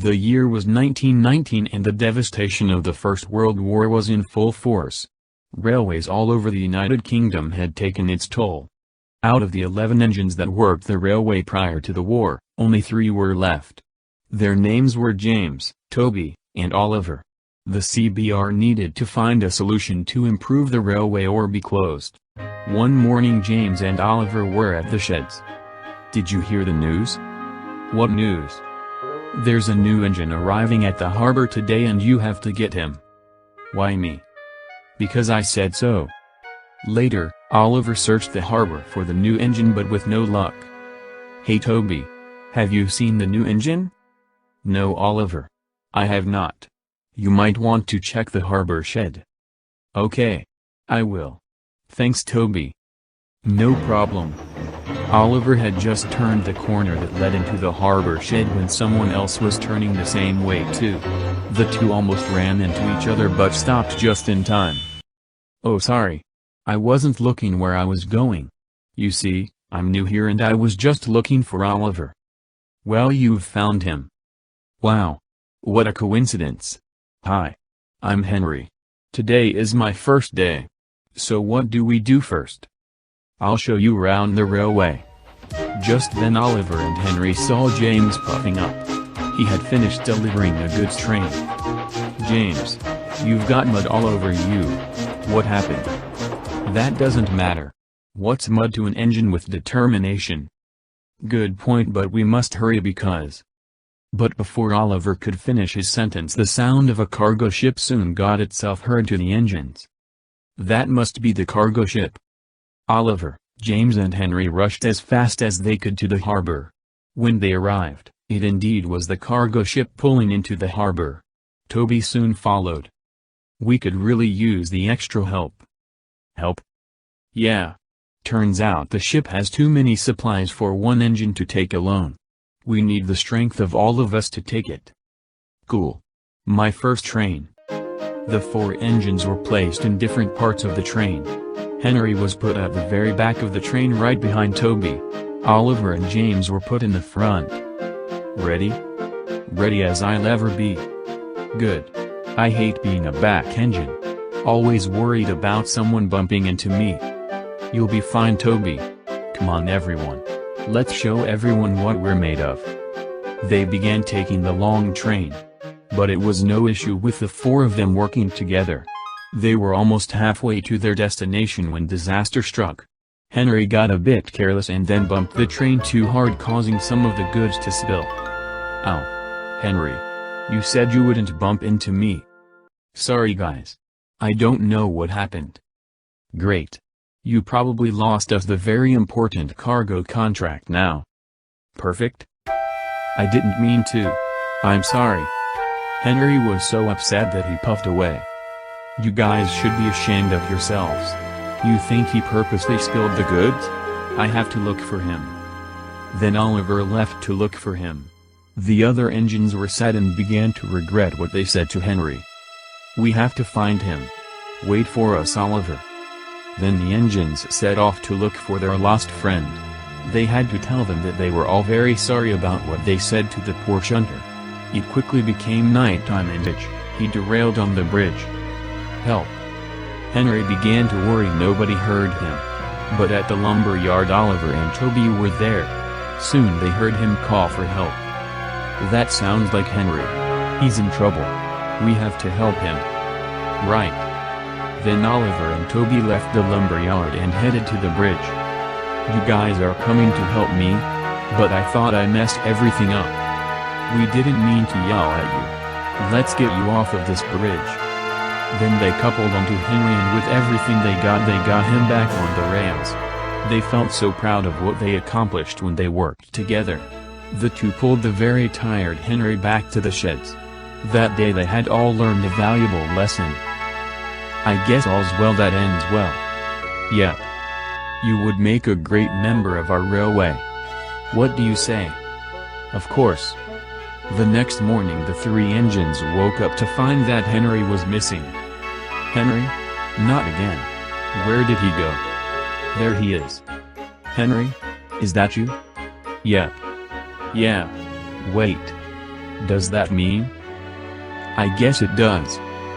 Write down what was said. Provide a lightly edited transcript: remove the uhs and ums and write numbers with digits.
The year was 1919 and the devastation of the First World War was in full force. Railways all over the United Kingdom had taken its toll. Out of the 11 engines that worked the railway prior to the war, only 3 were left. Their names were James, Toby, and Oliver. The CBR needed to find a solution to improve the railway or be closed. One morning James and Oliver were at the sheds. "Did you hear the news?" "What news?" "There's a new engine arriving at the harbor today and you have to get him." "Why me?" "Because I said so." Later, Oliver searched the harbor for the new engine but with no luck. "Hey Toby. Have you seen the new engine?" "No Oliver. I have not. You might want to check the harbor shed." "Okay. I will. Thanks Toby." "No problem." Oliver had just turned the corner that led into the harbor shed when someone else was turning the same way too. The two almost ran into each other but stopped just in time. "Oh sorry. I wasn't looking where I was going. You see, I'm new here and I was just looking for Oliver." "Well, you've found him." "Wow. What a coincidence. Hi. I'm Henry. Today is my first day. So what do we do first?" "I'll show you around the railway." Just then Oliver and Henry saw James puffing up. He had finished delivering a goods train. "James, you've got mud all over you. What happened?" "That doesn't matter. What's mud to an engine with determination?" "Good point, but we must hurry because..." But before Oliver could finish his sentence the sound of a cargo ship soon got itself heard to the engines. "That must be the cargo ship." Oliver, James and Henry rushed as fast as they could to the harbor. When they arrived, it indeed was the cargo ship pulling into the harbor. Toby soon followed. "We could really use the extra help." "Help?" "Yeah. Turns out the ship has too many supplies for one engine to take alone. We need the strength of all of us to take it." "Cool. My first train." The 4 engines were placed in different parts of the train. Henry was put at the very back of the train right behind Toby. Oliver and James were put in the front. "Ready?" "Ready as I'll ever be." "Good. I hate being a back engine. Always worried about someone bumping into me." "You'll be fine Toby. Come on everyone. Let's show everyone what we're made of." They began taking the long train. But it was no issue with the 4 of them working together. They were almost halfway to their destination when disaster struck. Henry got a bit careless and then bumped the train too hard, causing some of the goods to spill. "Ow. Henry. You said you wouldn't bump into me." "Sorry guys. I don't know what happened." "Great. You probably lost us the very important cargo contract now." "Perfect. I didn't mean to. I'm sorry." Henry was so upset that he puffed away. "You guys should be ashamed of yourselves. You think he purposely spilled the goods? I have to look for him." Then Oliver left to look for him. The other engines were sad and began to regret what they said to Henry. "We have to find him. Wait for us Oliver." Then the engines set off to look for their lost friend. They had to tell them that they were all very sorry about what they said to the poor shunter. It quickly became nighttime and he derailed on the bridge. "Help." Henry began to worry nobody heard him. But at the lumber yard Oliver and Toby were there. Soon they heard him call for help. "That sounds like Henry. He's in trouble. We have to help him." "Right." Then Oliver and Toby left the lumber yard and headed to the bridge. "You guys are coming to help me? But I thought I messed everything up." "We didn't mean to yell at you. Let's get you off of this bridge." Then they coupled onto Henry and with everything they got him back on the rails. They felt so proud of what they accomplished when they worked together. The two pulled the very tired Henry back to the sheds. That day they had all learned a valuable lesson. I guess all's well that ends well. Yep. You would make a great member of our railway. What do you say? Of course. The next morning the 3 engines woke up to find that Henry was missing. Henry? Not again. Where did he go? There he is. Henry? Is that you? Yep. Yeah. Wait. Does that mean? I guess it does.